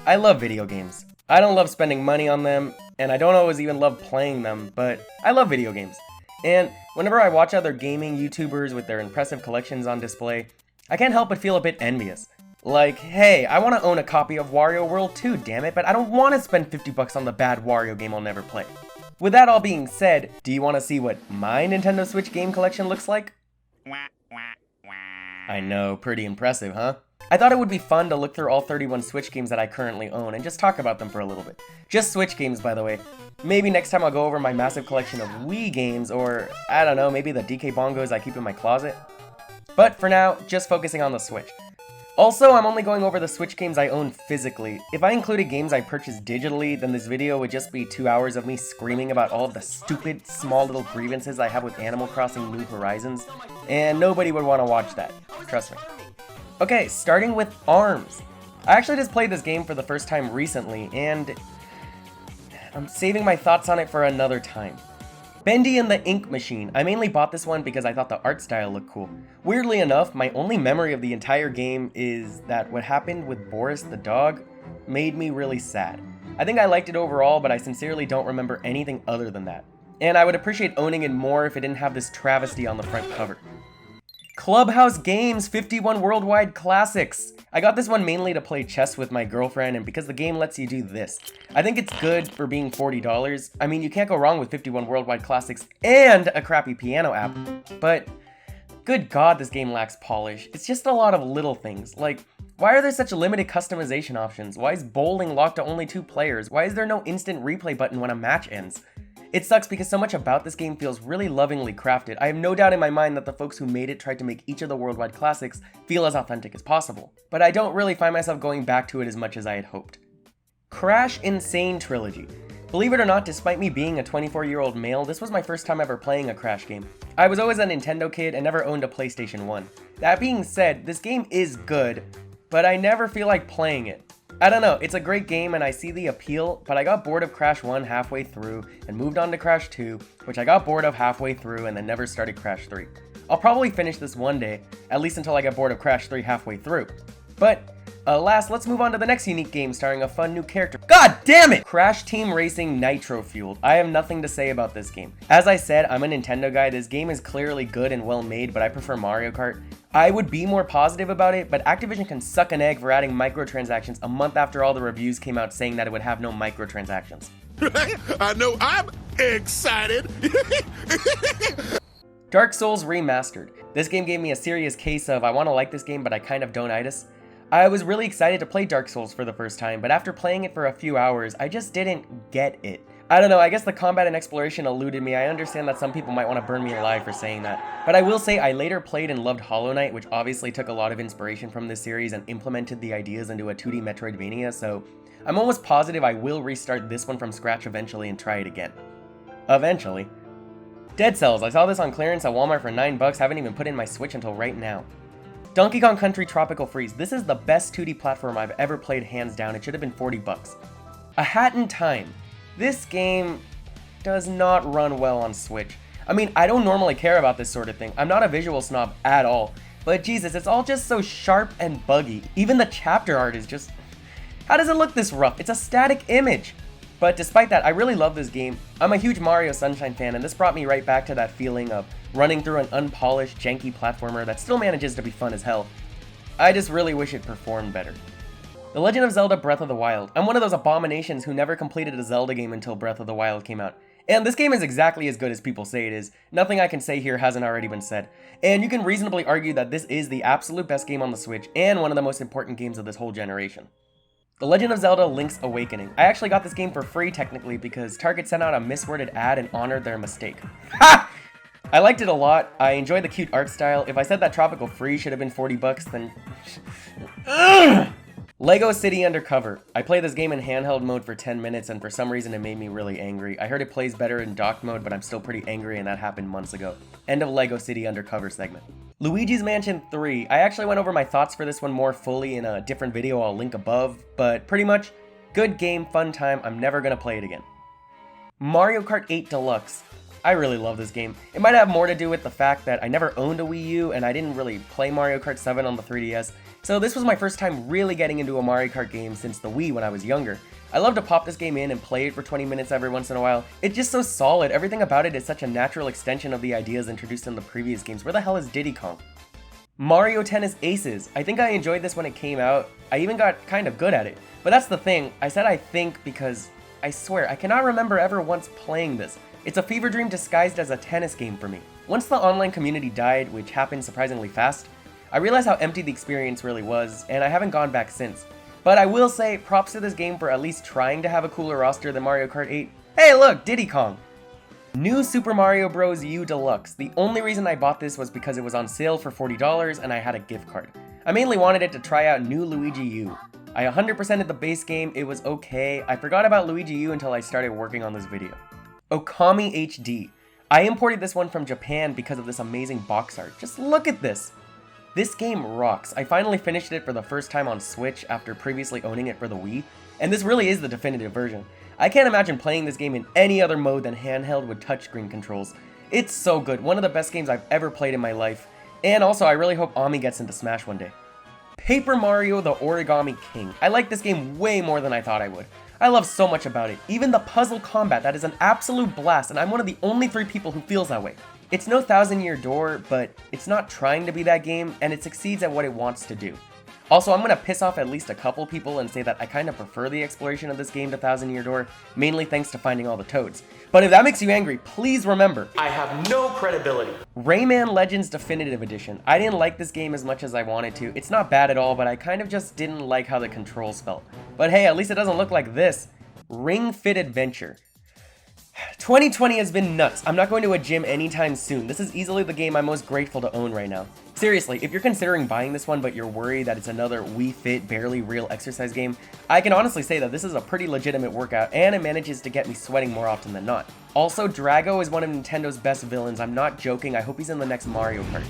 I love video games. I don't love spending money on them, and I don't always even love playing them, but I love video games. And whenever I watch other gaming YouTubers with their impressive collections on display, I can't help but feel a bit envious. Like, hey, I want to own a copy of Wario World 2, damn it, but I don't want to spend 50 bucks on the bad Wario game I'll never play. With that all being said, do you want to see what my Nintendo Switch game collection looks like? I know, pretty impressive, huh? I thought it would be fun to look through all 31 Switch games that I currently own and just talk about them for a little bit. Just Switch games, by the way. Maybe next time I'll go over my massive collection of Wii games, or, I don't know, maybe the DK Bongos I keep in my closet. But for now, just focusing on the Switch. Also, I'm only going over the Switch games I own physically. If I included games I purchased digitally, then this video would just be 2 hours of me screaming about all of the stupid, small little grievances I have with Animal Crossing New Horizons, and nobody would want to watch that. Trust me. Okay, starting with ARMS. I actually just played this game for the first time recently, and I'm saving my thoughts on it for another time. Bendy and the Ink Machine. I mainly bought this one because I thought the art style looked cool. Weirdly enough, my only memory of the entire game is that what happened with Boris the dog made me really sad. I think I liked it overall, but I sincerely don't remember anything other than that. And I would appreciate owning it more if it didn't have this travesty on the front cover. Clubhouse Games 51 Worldwide Classics. I got this one mainly to play chess with my girlfriend, and because the game lets you do this. I think it's good for being $40. I mean, you can't go wrong with 51 Worldwide Classics and a crappy piano app, but good god, this game lacks polish. It's just a lot of little things, like, why are there such limited customization options? Why is bowling locked to only 2 players? Why is there no instant replay button when a match ends? It sucks because so much about this game feels really lovingly crafted. I have no doubt in my mind that the folks who made it tried to make each of the worldwide classics feel as authentic as possible, but I don't really find myself going back to it as much as I had hoped. Crash N. Sane Trilogy. Believe it or not, despite me being a 24-year-old male, this was my first time ever playing a Crash game. I was always a Nintendo kid and never owned a PlayStation 1. That being said, this game is good, but I never feel like playing it. I don't know, it's a great game and I see the appeal, but I got bored of Crash 1 halfway through and moved on to Crash 2, which I got bored of halfway through and then never started Crash 3. I'll probably finish this one day, at least until I get bored of Crash 3 halfway through. But, last, let's move on to the next unique game starring a fun new character. God damn it! Crash Team Racing Nitro Fueled. I have nothing to say about this game. As I said, I'm a Nintendo guy. This game is clearly good and well made, but I prefer Mario Kart. I would be more positive about it, but Activision can suck an egg for adding microtransactions a month after all the reviews came out saying that it would have no microtransactions. I know I'm excited. Dark Souls Remastered. This game gave me a serious case of I want to like this game, but I kind of don't-itis. I was really excited to play Dark Souls for the first time, but after playing it for a few hours, I just didn't get it. I don't know, I guess the combat and exploration eluded me. I understand that some people might want to burn me alive for saying that. But I will say I later played and loved Hollow Knight, which obviously took a lot of inspiration from this series and implemented the ideas into a 2D Metroidvania, so I'm almost positive I will restart this one from scratch eventually and try it again. Eventually. Dead Cells. I saw this on clearance at Walmart for $9, haven't even put in my Switch until right now. Donkey Kong Country Tropical Freeze. This is the best 2D platform I've ever played, hands down. It should have been $40. A Hat in Time. This game does not run well on Switch. I mean, I don't normally care about this sort of thing. I'm not a visual snob at all. But Jesus, it's all just so sharp and buggy. Even the chapter art is just... How does it look this rough? It's a static image. But despite that, I really love this game. I'm a huge Mario Sunshine fan, and this brought me right back to that feeling of running through an unpolished, janky platformer that still manages to be fun as hell. I just really wish it performed better. The Legend of Zelda Breath of the Wild. I'm one of those abominations who never completed a Zelda game until Breath of the Wild came out. And this game is exactly as good as people say it is. Nothing I can say here hasn't already been said. And you can reasonably argue that this is the absolute best game on the Switch and one of the most important games of this whole generation. The Legend of Zelda Link's Awakening. I actually got this game for free technically because Target sent out a misworded ad and honored their mistake. Ha! I liked it a lot. I enjoyed the cute art style. If I said that Tropical Freeze should have been $40, then... Lego City Undercover. I played this game in handheld mode for 10 minutes and for some reason it made me really angry. I heard it plays better in docked mode, but I'm still pretty angry and that happened months ago. End of Lego City Undercover segment. Luigi's Mansion 3. I actually went over my thoughts for this one more fully in a different video I'll link above, but pretty much, good game, fun time, I'm never gonna play it again. Mario Kart 8 Deluxe. I really love this game. It might have more to do with the fact that I never owned a Wii U and I didn't really play Mario Kart 7 on the 3DS, So this was my first time really getting into a Mario Kart game since the Wii when I was younger. I love to pop this game in and play it for 20 minutes every once in a while. It's just so solid, everything about it is such a natural extension of the ideas introduced in the previous games. Where the hell is Diddy Kong? Mario Tennis Aces. I think I enjoyed this when it came out. I even got kind of good at it. But that's the thing, I said I think because I swear, I cannot remember ever once playing this. It's a fever dream disguised as a tennis game for me. Once the online community died, which happened surprisingly fast, I realized how empty the experience really was, and I haven't gone back since. But I will say, props to this game for at least trying to have a cooler roster than Mario Kart 8. Hey look, Diddy Kong! New Super Mario Bros. U Deluxe. The only reason I bought this was because it was on sale for $40 and I had a gift card. I mainly wanted it to try out New Luigi U. I 100%ed the base game, it was okay. I forgot about Luigi U until I started working on this video. Okami HD. I imported this one from Japan because of this amazing box art. Just look at this! This game rocks. I finally finished it for the first time on Switch after previously owning it for the Wii, and this really is the definitive version. I can't imagine playing this game in any other mode than handheld with touchscreen controls. It's so good, one of the best games I've ever played in my life, and also I really hope Ami gets into Smash one day. Paper Mario the Origami King. I like this game way more than I thought I would. I love so much about it, even the puzzle combat, that is an absolute blast, and I'm one of the only 3 people who feels that way. It's no Thousand Year Door, but it's not trying to be that game, and it succeeds at what it wants to do. Also, I'm gonna piss off at least a couple people and say that I kinda prefer the exploration of this game to Thousand Year Door, mainly thanks to finding all the toads. But if that makes you angry, please remember, I have no credibility. Rayman Legends Definitive Edition. I didn't like this game as much as I wanted to. It's not bad at all, but I kind of just didn't like how the controls felt. But hey, at least it doesn't look like this. Ring Fit Adventure. 2020 has been nuts. I'm not going to a gym anytime soon. This is easily the game I'm most grateful to own right now. Seriously, if you're considering buying this one but you're worried that it's another Wii Fit, barely real exercise game, I can honestly say that this is a pretty legitimate workout and it manages to get me sweating more often than not. Also, Drago is one of Nintendo's best villains. I'm not joking, I hope he's in the next Mario Kart.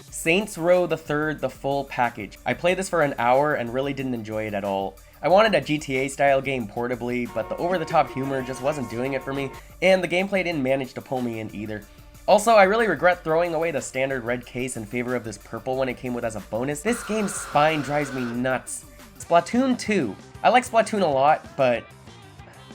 Saints Row the Third, the full package. I played this for an hour and really didn't enjoy it at all. I wanted a GTA style game portably, but the over-the-top humor just wasn't doing it for me, and the gameplay didn't manage to pull me in either. Also, I really regret throwing away the standard red case in favor of this purple one it came with as a bonus. This game's spine drives me nuts. Splatoon 2. I like Splatoon a lot, but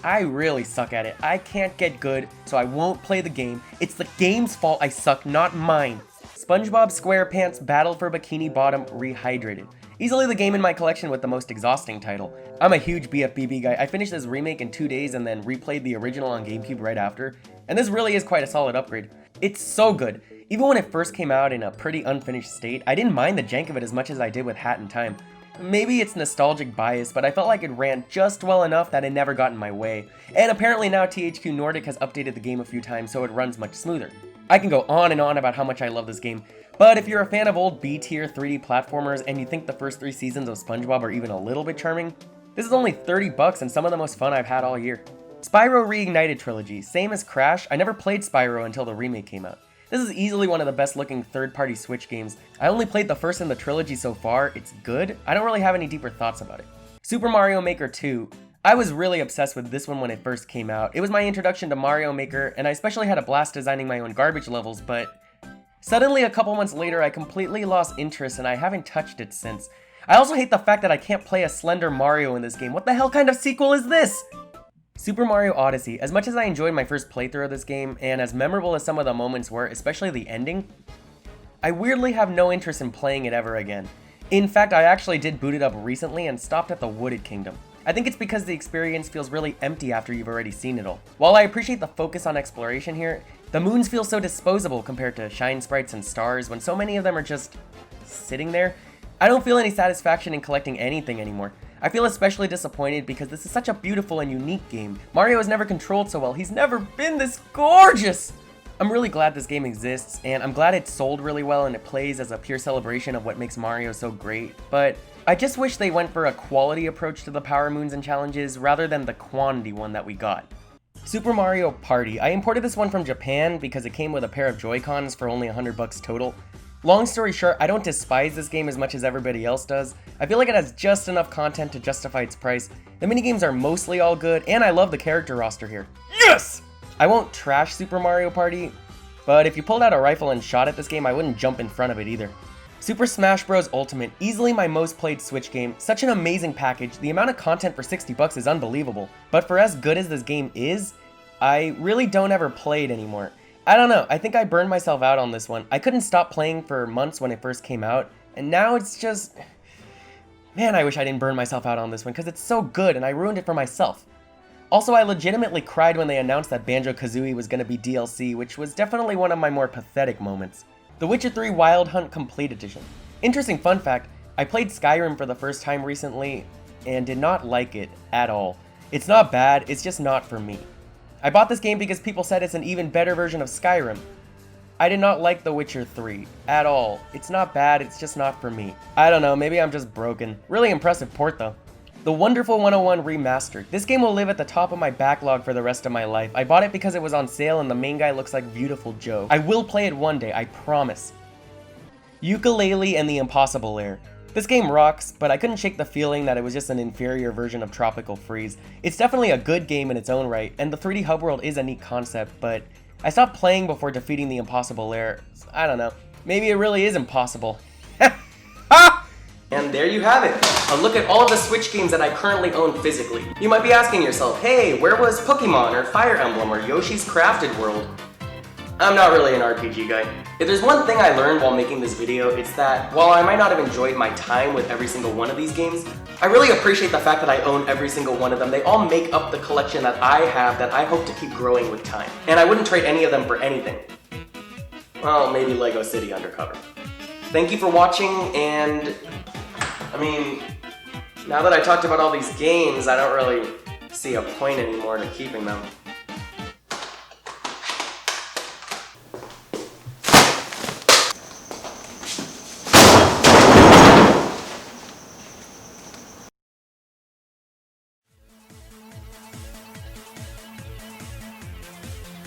I really suck at it. I can't get good, so I won't play the game. It's the game's fault I suck, not mine. SpongeBob SquarePants Battle for Bikini Bottom Rehydrated. Easily the game in my collection with the most exhausting title. I'm a huge BFBB guy. I finished this remake in 2 days and then replayed the original on GameCube right after, and this really is quite a solid upgrade. It's so good. Even when it first came out in a pretty unfinished state, I didn't mind the jank of it as much as I did with Hat in Time. Maybe it's nostalgic bias, but I felt like it ran just well enough that it never got in my way. And apparently now THQ Nordic has updated the game a few times so it runs much smoother. I can go on and on about how much I love this game, but if you're a fan of old B-tier 3D platformers and you think the first 3 seasons of SpongeBob are even a little bit charming, this is only $30 and some of the most fun I've had all year. Spyro Reignited Trilogy. Same as Crash, I never played Spyro until the remake came out. This is easily one of the best looking third-party Switch games. I only played the first in the trilogy so far. It's good. I don't really have any deeper thoughts about it. Super Mario Maker 2. I was really obsessed with this one when it first came out. It was my introduction to Mario Maker, and I especially had a blast designing my own garbage levels, but suddenly a couple months later I completely lost interest and I haven't touched it since. I also hate the fact that I can't play a Slender Mario in this game. What the hell kind of sequel is this? Super Mario Odyssey. As much as I enjoyed my first playthrough of this game, and as memorable as some of the moments were, especially the ending, I weirdly have no interest in playing it ever again. In fact, I actually did boot it up recently and stopped at the Wooded Kingdom. I think it's because the experience feels really empty after you've already seen it all. While I appreciate the focus on exploration here, the moons feel so disposable compared to Shine Sprites and Stars when so many of them are just sitting there. I don't feel any satisfaction in collecting anything anymore. I feel especially disappointed because this is such a beautiful and unique game. Mario has never controlled so well, he's never been this gorgeous! I'm really glad this game exists, and I'm glad it sold really well and it plays as a pure celebration of what makes Mario so great, but I just wish they went for a quality approach to the Power Moons and challenges rather than the quantity one that we got. Super Mario Party. I imported this one from Japan because it came with a pair of Joy-Cons for only $100 total. Long story short, I don't despise this game as much as everybody else does. I feel like it has just enough content to justify its price. The minigames are mostly all good, and I love the character roster here. Yes! I won't trash Super Mario Party, but if you pulled out a rifle and shot at this game, I wouldn't jump in front of it either. Super Smash Bros. Ultimate, easily my most played Switch game, such an amazing package, the amount of content for $60 is unbelievable. But for as good as this game is, I really don't ever play it anymore. I don't know, I think I burned myself out on this one. I couldn't stop playing for months when it first came out, and now it's just... Man, I wish I didn't burn myself out on this one, because it's so good and I ruined it for myself. Also, I legitimately cried when they announced that Banjo-Kazooie was going to be DLC, which was definitely one of my more pathetic moments. The Witcher 3 Wild Hunt Complete Edition. Interesting fun fact, I played Skyrim for the first time recently and did not like it at all. It's not bad, it's just not for me. I bought this game because people said it's an even better version of Skyrim. I did not like The Witcher 3 at all. It's not bad, it's just not for me. I don't know, maybe I'm just broken. Really impressive port though. The Wonderful 101 Remastered. This game will live at the top of my backlog for the rest of my life. I bought it because it was on sale and the main guy looks like Beautiful Joe. I will play it one day, I promise. Yooka-Laylee and the Impossible Lair. This game rocks, but I couldn't shake the feeling that it was just an inferior version of Tropical Freeze. It's definitely a good game in its own right, and the 3D hub world is a neat concept, but I stopped playing before defeating the Impossible Lair. I don't know. Maybe it really is impossible. And there you have it, a look at all of the Switch games that I currently own physically. You might be asking yourself, hey, where was Pokemon or Fire Emblem or Yoshi's Crafted World? I'm not really an RPG guy. If there's one thing I learned while making this video, it's that while I might not have enjoyed my time with every single one of these games, I really appreciate the fact that I own every single one of them. They all make up the collection that I have that I hope to keep growing with time. And I wouldn't trade any of them for anything. Well, maybe Lego City Undercover. Thank you for watching, and I mean, now that I talked about all these games, I don't really see a point anymore to keeping them.